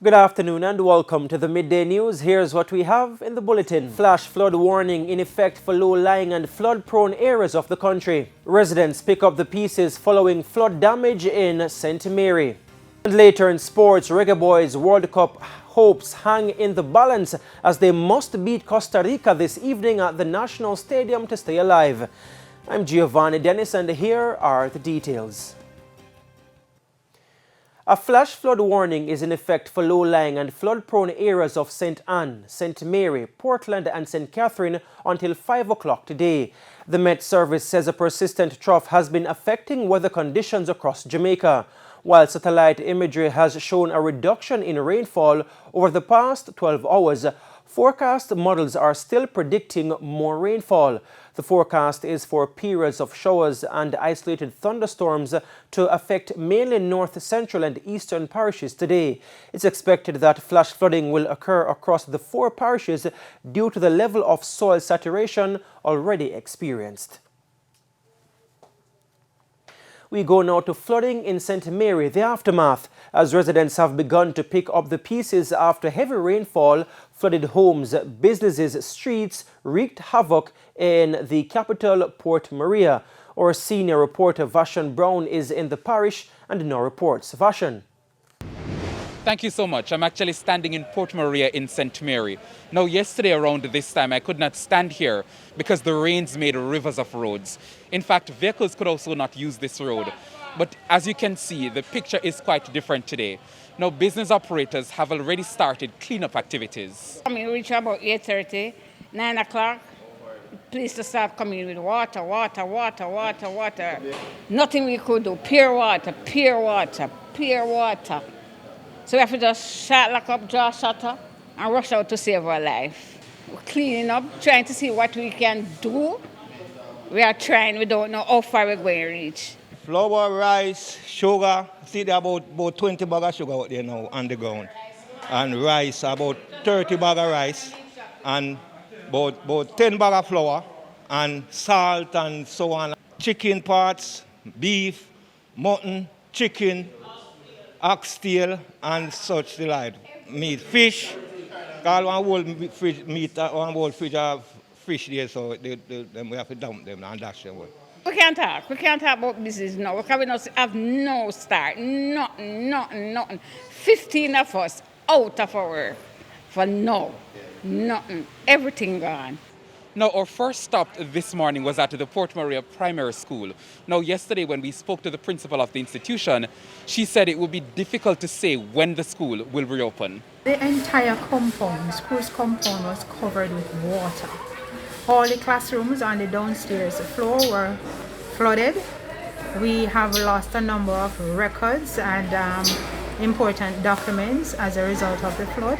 Good afternoon and welcome to the Midday News. Here's what we have in the bulletin. Flash flood warning in effect for low-lying and flood-prone areas of the country. Residents pick up the pieces following flood damage in St. Mary. And later in sports, Reggae Boys World Cup hopes hang in the balance as they must beat Costa Rica this evening at the National Stadium to stay alive. I'm Giovanni Dennis and here are the details. A flash flood warning is in effect for low-lying and flood-prone areas of St. Anne, St. Mary, Portland and St. Catherine until 5 o'clock today. The Met Service says a persistent trough has been affecting weather conditions across Jamaica, while satellite imagery has shown a reduction in rainfall over the past 12 hours. Forecast models are still predicting more rainfall. The forecast is for periods of showers and isolated thunderstorms to affect mainly north, central and eastern parishes today. It's expected that flash flooding will occur across the 4 parishes due to the level of soil saturation already experienced. We go now to flooding in St. Mary, the aftermath, as residents have begun to pick up the pieces after heavy rainfall flooded homes, businesses, streets, wreaked havoc in the capital, Port Maria. Our senior reporter Vashon Brown is in the parish and now reports. Vashon. Thank you so much. I'm actually standing in Port Maria in St. Mary. Now, yesterday around this time, I could not stand here because the rains made rivers of roads. In fact, vehicles could also not use this road. But as you can see, the picture is quite different today. Now, business operators have already started cleanup activities. We reach about 8:30, 9 o'clock. Please to start coming with water. Nothing we could do. Pure water. So we have to just lock up, draw shutter, and rush out to save our life. We're cleaning up, trying to see what we can do. We are trying, we don't know how far we're going to reach. Flour, rice, sugar. See, there are about 20 bags of sugar out there now on the ground. And rice, about 30 bags of rice. And about 10 bags of flour. And salt and so on. Chicken parts, beef, mutton, chicken, oxtail and such delight. Meat, fish. All one whole fridge, meat, one whole fridge of fish there, so we have to dump them and dash them away. We can't talk about business now because we don't have no start, nothing. 15 of us out of our work for now, nothing, everything gone. Now, our first stop this morning was at the Port Maria Primary School. Now, yesterday when we spoke to the principal of the institution, she said it would be difficult to say when the school will reopen. The entire compound, school's compound, was covered with water. All the classrooms on the downstairs floor were flooded. We have lost a number of records and important documents as a result of the flood.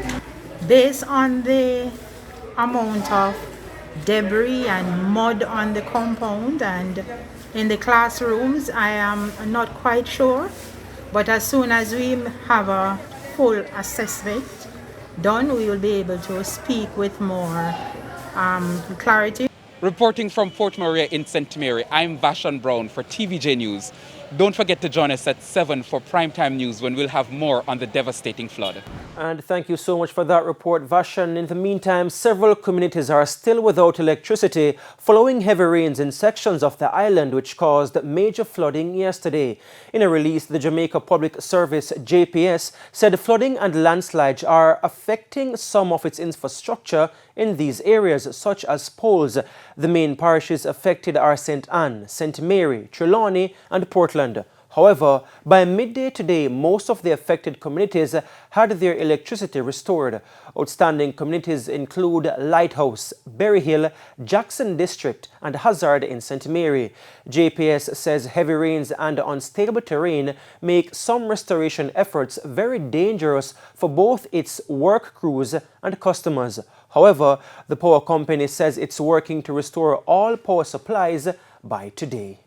Based on the amount of debris and mud on the compound and in the classrooms, I am not quite sure, but as soon as we have a full assessment done, we will be able to speak with more clarity. Reporting from Port Maria in St. Mary, I'm Vashon Brown for TVJ News. Don't forget to join us at 7 for primetime news when we'll have more on the devastating flood. And thank you so much for that report, Vashon. In the meantime, several communities are still without electricity following heavy rains in sections of the island which caused major flooding yesterday. In a release, the Jamaica Public Service, JPS, said flooding and landslides are affecting some of its infrastructure in these areas, such as poles. The main parishes affected are St. Anne, St. Mary, Trelawney and Portland. However, by midday today, most of the affected communities had their electricity restored. Outstanding communities include Lighthouse, Berry Hill, Jackson District and Hazard in St. Mary. JPS says heavy rains and unstable terrain make some restoration efforts very dangerous for both its work crews and customers. However, the power company says it's working to restore all power supplies by today.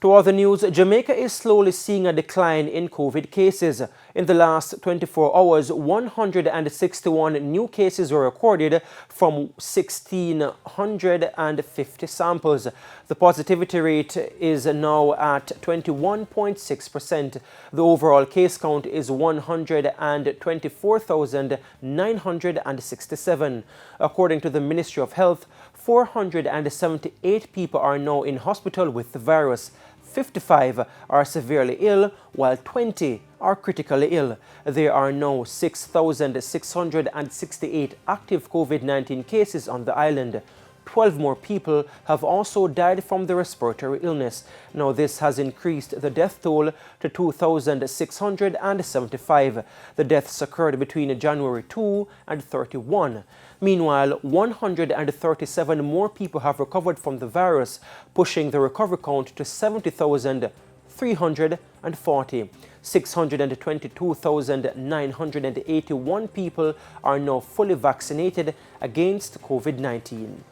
To other news, Jamaica is slowly seeing a decline in COVID cases. In the last 24 hours, 161 new cases were recorded from 1,650 samples. The positivity rate is now at 21.6%. The overall case count is 124,967. According to the Ministry of Health, 478 people are now in hospital with the virus. 55 are severely ill, while 20 are critically ill. There are now 6,668 active COVID-19 cases on the island. 12 more people have also died from the respiratory illness. Now this has increased the death toll to 2,675. The deaths occurred between January 2 and 31. Meanwhile, 137 more people have recovered from the virus, pushing the recovery count to 70,340. 622,981 people are now fully vaccinated against COVID-19.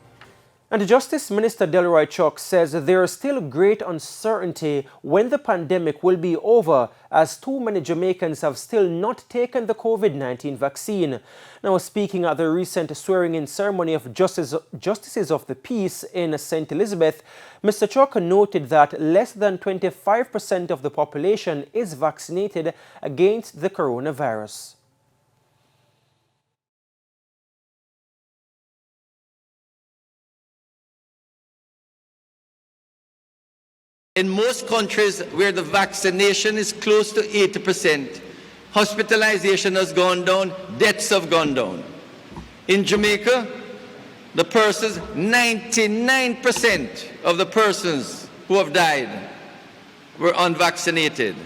And Justice Minister Delroy Chuck says there is still great uncertainty when the pandemic will be over, as too many Jamaicans have still not taken the COVID-19 vaccine. Now, speaking at the recent swearing-in ceremony of Justices of the Peace in St. Elizabeth, Mr. Chuck noted that less than 25% of the population is vaccinated against the coronavirus. In most countries where the vaccination is close to 80%, hospitalization has gone down, deaths have gone down. In Jamaica, 99% of the persons who have died were unvaccinated.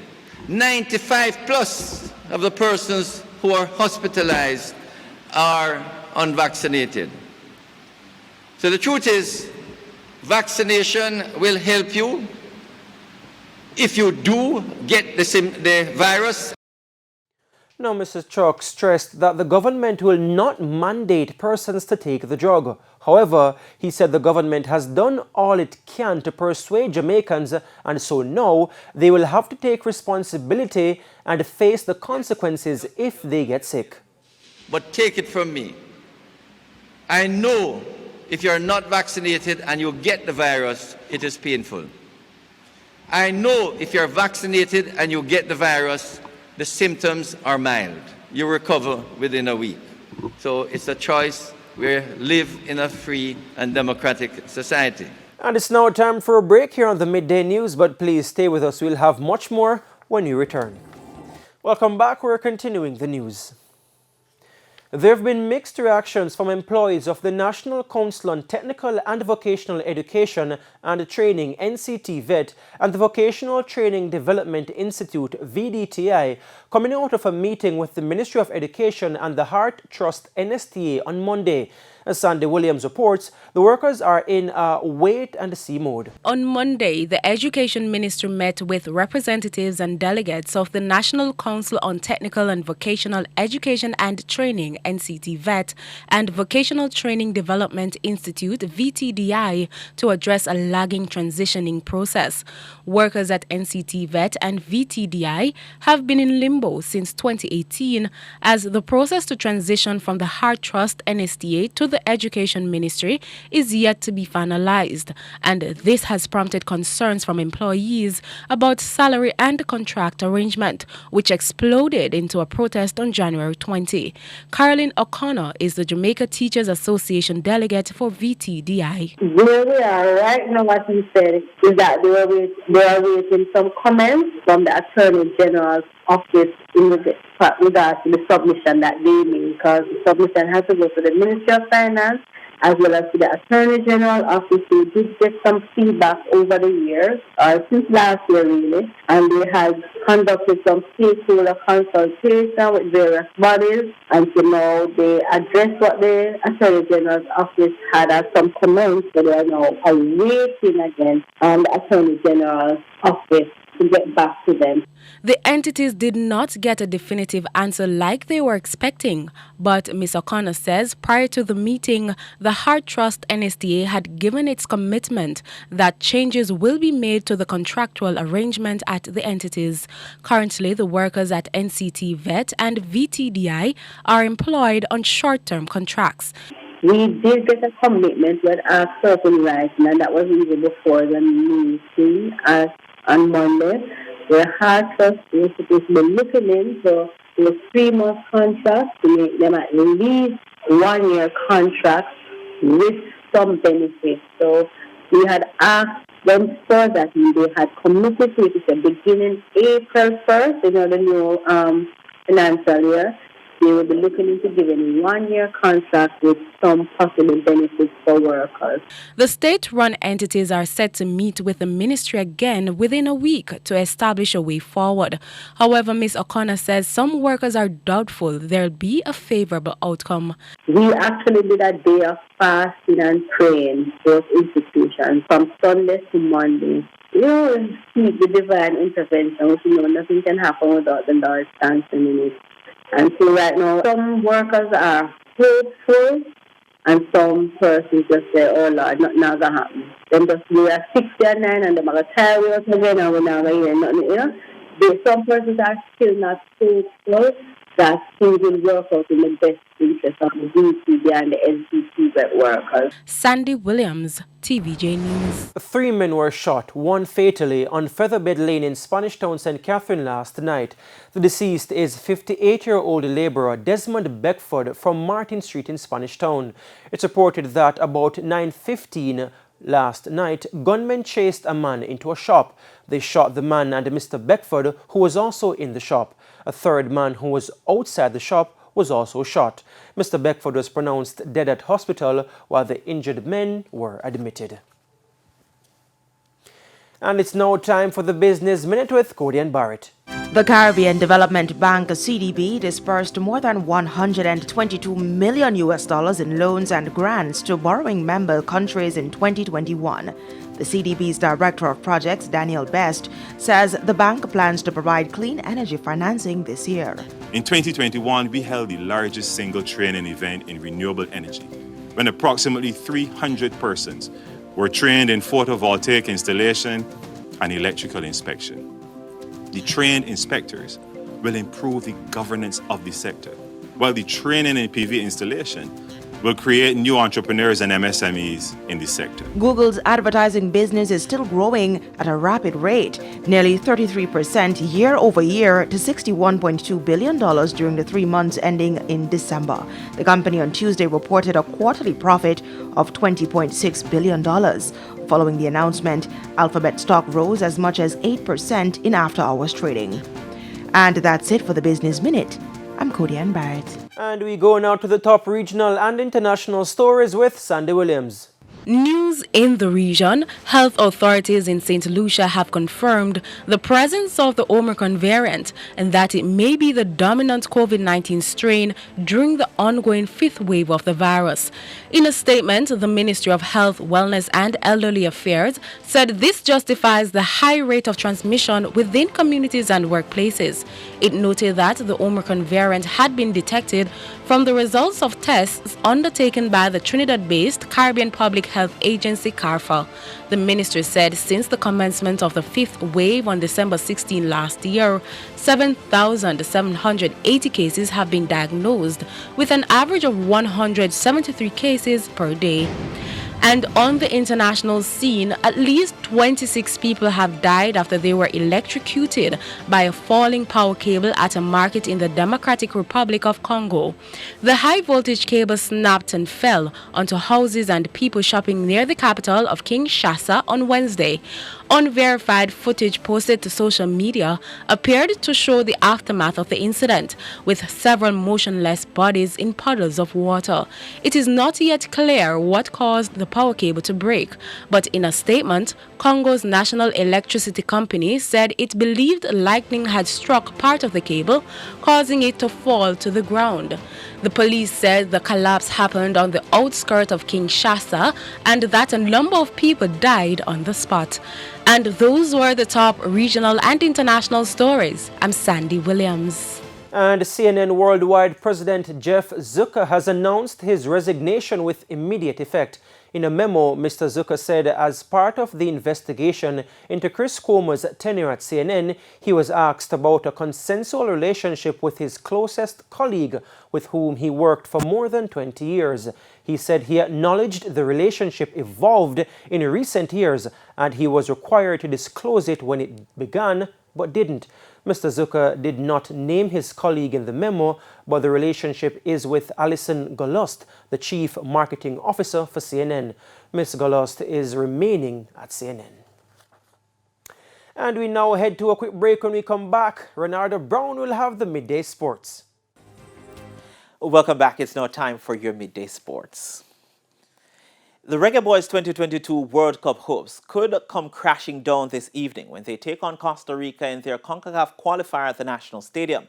95+ of the persons who are hospitalized are unvaccinated. So the truth is, vaccination will help you if you do get the virus. Now, Mr. Chuck stressed that the government will not mandate persons to take the drug. However, he said the government has done all it can to persuade Jamaicans, and so now they will have to take responsibility and face the consequences if they get sick. But take it from me, I know if you're not vaccinated and you get the virus, it is painful. I know if you're vaccinated and you get the virus, the symptoms are mild. You recover within a week. So it's a choice. We live in a free and democratic society. And it's now time for a break here on the Midday News, but please stay with us. We'll have much more when you return. Welcome back. We're continuing the news. There have been mixed reactions from employees of the National Council on Technical and Vocational Education and Training (NCTVET) and the Vocational Training Development Institute (VDTI) coming out of a meeting with the Ministry of Education and the Heart Trust NSTA on Monday. As Sandy Williams reports, the workers are in a wait-and-see mode. On Monday, the Education Minister met with representatives and delegates of the National Council on Technical and Vocational Education and Training (NCTVET) and Vocational Training Development Institute (VTDI) to address a lagging transitioning process. Workers at NCTVET and VTDI have been in limbo since 2018 as the process to transition from the Heart Trust NSTA to the Education Ministry is yet to be finalized, and this has prompted concerns from employees about salary and contract arrangement, which exploded into a protest on January 20. Caroline O'Connor is the Jamaica Teachers Association delegate for VTDI. Where we are right now, what he said, is that they are waiting some comments from the Attorney General's office in regards to the submission that they made, because the submission has to go to the Ministry of Finance as well as to the Attorney General office. They did get some feedback over the years, since last year really, and they had conducted some stakeholder consultation with various bodies, and so now they addressed what the Attorney General's office had as some comments, so they are now awaiting again on the Attorney General's office to get back to them. The entities did not get a definitive answer like they were expecting, but Ms. O'Connor says prior to the meeting, the Heart Trust NSTA had given its commitment that changes will be made to the contractual arrangement at the entities. Currently, the workers at NCTVET and VTDI are employed on short-term contracts. We did get a commitment with our certain rights, and that was even before the meeting on Monday. The Heart Trust is supposed to be looking into the 3-month contract to make them at least 1-year contracts with some benefits. So we had asked them for that, and they had committed to it. It's beginning April 1st, the new financial year. They will be looking into giving 1-year contract with some possible benefits for workers. The state-run entities are set to meet with the ministry again within a week to establish a way forward. However, Ms. O'Connor says some workers are doubtful there'll be a favorable outcome. We actually did a day of fasting and praying for institutions from Sunday to Monday. Seek the divine intervention, which nothing can happen without the Lord's sanctioning in it. And so right now, some workers are hopeful, and some persons just say, oh Lord, nothing going to happen. Then just we are 60 and 9 and they're going to tire us again and we're not going to hear nothing, Some persons are still not hopeful that things will work out in the best interest of the VTD and the NCTVET workers. Sandy Williams, TVJ News. 3 men were shot, 1 fatally, on Featherbed Lane in Spanish Town, St. Catherine last night. The deceased is 58-year-old laborer Desmond Beckford from Martin Street in Spanish Town. It's reported that about 9:15 last night, gunmen chased a man into a shop. They shot the man and Mr. Beckford, who was also in the shop. A third man who was outside the shop was also shot. Mr. Beckford was pronounced dead at hospital while the injured men were admitted. And it's now time for the Business Minute with Cody and Barrett. The Caribbean Development Bank CDB disbursed more than $122 million in loans and grants to borrowing member countries in 2021. The CDB's Director of Projects, Daniel Best, says the bank plans to provide clean energy financing this year. In 2021, we held the largest single training event in renewable energy, when approximately 300 persons were trained in photovoltaic installation and electrical inspection. The trained inspectors will improve the governance of the sector, while the training in PV installation will create new entrepreneurs and MSMEs in the sector. Google's advertising business is still growing at a rapid rate, nearly 33% year over year to $61.2 billion during the 3 months ending in December. The company on Tuesday reported a quarterly profit of $20.6 billion. Following the announcement, Alphabet stock rose as much as 8% in after-hours trading. And that's it for the Business Minute. I'm Cody Ann Barrett. And we go now to the top regional and international stories with Sandy Williams. News in the region. Health authorities in St. Lucia have confirmed the presence of the Omicron variant and that it may be the dominant COVID-19 strain during the ongoing 5th wave of the virus. In a statement, the Ministry of Health, Wellness and Elderly Affairs said this justifies the high rate of transmission within communities and workplaces. It noted that the Omicron variant had been detected from the results of tests undertaken by the Trinidad-based Caribbean Public Health Agency, CARPHA. The ministry said since the commencement of the 5th wave on December 16 last year, 7,780 cases have been diagnosed, with an average of 173 cases per day. And on the international scene, at least 26 people have died after they were electrocuted by a falling power cable at a market in the Democratic Republic of Congo. The high-voltage cable snapped and fell onto houses and people shopping near the capital of Kinshasa on Wednesday. Unverified footage posted to social media appeared to show the aftermath of the incident, with several motionless bodies in puddles of water. It is not yet clear what caused the power cable to break, but in a statement, Congo's National Electricity Company said it believed lightning had struck part of the cable, causing it to fall to the ground. The police said the collapse happened on the outskirts of Kinshasa and that a number of people died on the spot. And those were the top regional and international stories. I'm Sandy Williams. And CNN Worldwide President Jeff Zucker has announced his resignation with immediate effect. In a memo, Mr. Zucker said as part of the investigation into Chris Cuomo's tenure at CNN, he was asked about a consensual relationship with his closest colleague with whom he worked for more than 20 years. He said he acknowledged the relationship evolved in recent years and he was required to disclose it when it began, but didn't. Mr. Zucker did not name his colleague in the memo, but the relationship is with Alison Golost, the Chief Marketing Officer for CNN. Ms. Golost is remaining at CNN. And we now head to a quick break. When we come back, Renardo Brown will have the Midday Sports. Welcome back. It's now time for your Midday Sports. The Reggae Boys 2022 World Cup hopes could come crashing down this evening when they take on Costa Rica in their CONCACAF qualifier at the National Stadium.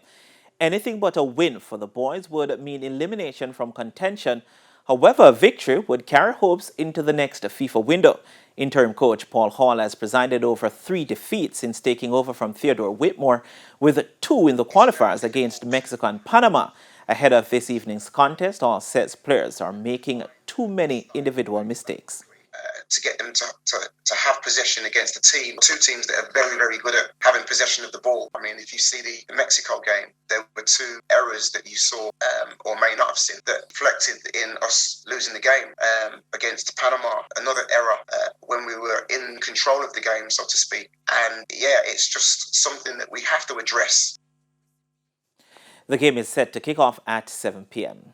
Anything but a win for the boys would mean elimination from contention. However, a victory would carry hopes into the next FIFA window. Interim coach Paul Hall has presided over 3 defeats since taking over from Theodore Whitmore, with 2 in the qualifiers against Mexico and Panama. Ahead of this evening's contest, all sets players are making too many individual mistakes. To get them to have possession against a team, 2 teams that are very, very good at having possession of the ball. I mean, if you see the Mexico game, there were 2 errors that you saw or may not have seen that reflected in us losing the game. Against Panama, another error when we were in control of the game, so to speak. And yeah, it's just something that we have to address. The game is set to kick off at 7 p.m.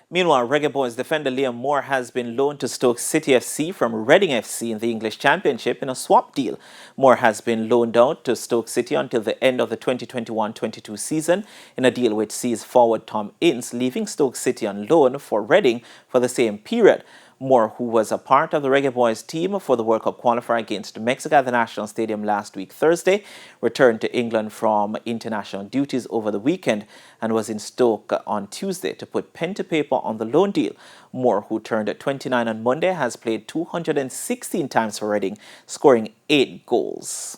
Meanwhile, Reggae Boys defender Liam Moore has been loaned to Stoke City FC from Reading FC in the English Championship in a swap deal. Moore has been loaned out to Stoke City until the end of the 2021-22 season in a deal which sees forward Tom Ince leaving Stoke City on loan for Reading for the same period. Moore, who was a part of the Reggae Boys team for the World Cup qualifier against Mexico at the National Stadium last week Thursday, returned to England from international duties over the weekend and was in Stoke on Tuesday to put pen to paper on the loan deal. Moore, who turned 29 on Monday, has played 216 times for Reading, scoring 8 goals.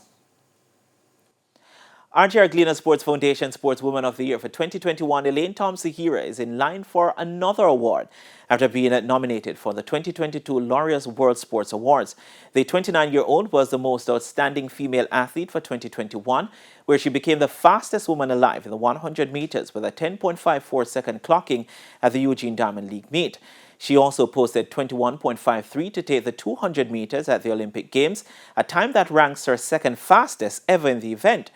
RGR Gleaner Sports Foundation Sportswoman of the Year for 2021, Elaine Thompson-Hira is in line for another award after being nominated for the 2022 Laureus World Sports Awards. The 29-year-old was the most outstanding female athlete for 2021, where she became the fastest woman alive in the 100 meters with a 10.54-second clocking at the Eugene Diamond League meet. She also posted 21.53 to take the 200 meters at the Olympic Games, a time that ranks her second fastest ever in the event.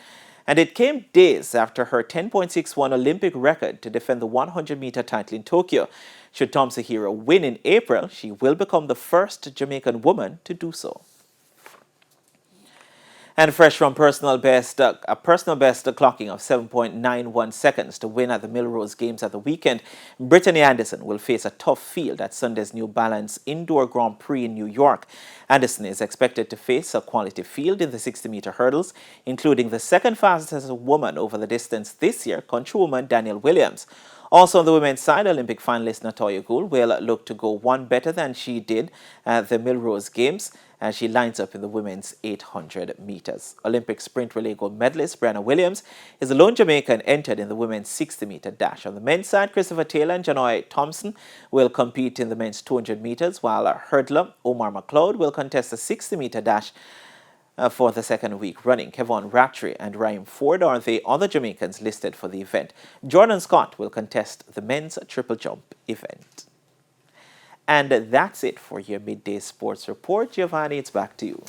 And it came days after her 10.61 Olympic record to defend the 100-meter title in Tokyo. Should Thompson-Hira win in April, she will become the first Jamaican woman to do so. And fresh from a personal best clocking of 7.91 seconds to win at the Millrose Games at the weekend, Brittany Anderson will face a tough field at Sunday's New Balance Indoor Grand Prix in New York. Anderson is expected to face a quality field in the 60-meter hurdles, including the second fastest woman over the distance this year, countrywoman Danielle Williams. Also on the women's side, Olympic finalist Natoya Gould will look to go one better than she did at the Millrose Games as she lines up in the women's 800 meters. Olympic sprint relay gold medalist Brianna Williams is the lone Jamaican entered in the women's 60-meter dash. On the men's side, Christopher Taylor and Janoy Thompson will compete in the men's 200 meters, while hurdler Omar McLeod will contest the 60-meter dash for the second week running. Kevon Rattray and Ryan Ford are the other Jamaicans listed for the event. Jordan Scott will contest the men's triple jump event. And that's it for your Midday Sports Report. Giovanni, it's back to you.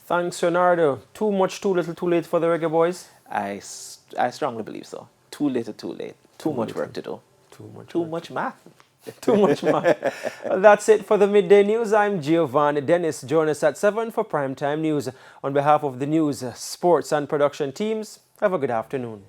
Thanks, Leonardo. Too much, too little, too late for the Reggae Boys? I strongly believe so. Too little, too late. Too much work to do. Too much math. Too much math. That's it for the Midday News. I'm Giovanni Dennis. Join us at 7 for Primetime News. On behalf of the news, sports and production teams, have a good afternoon.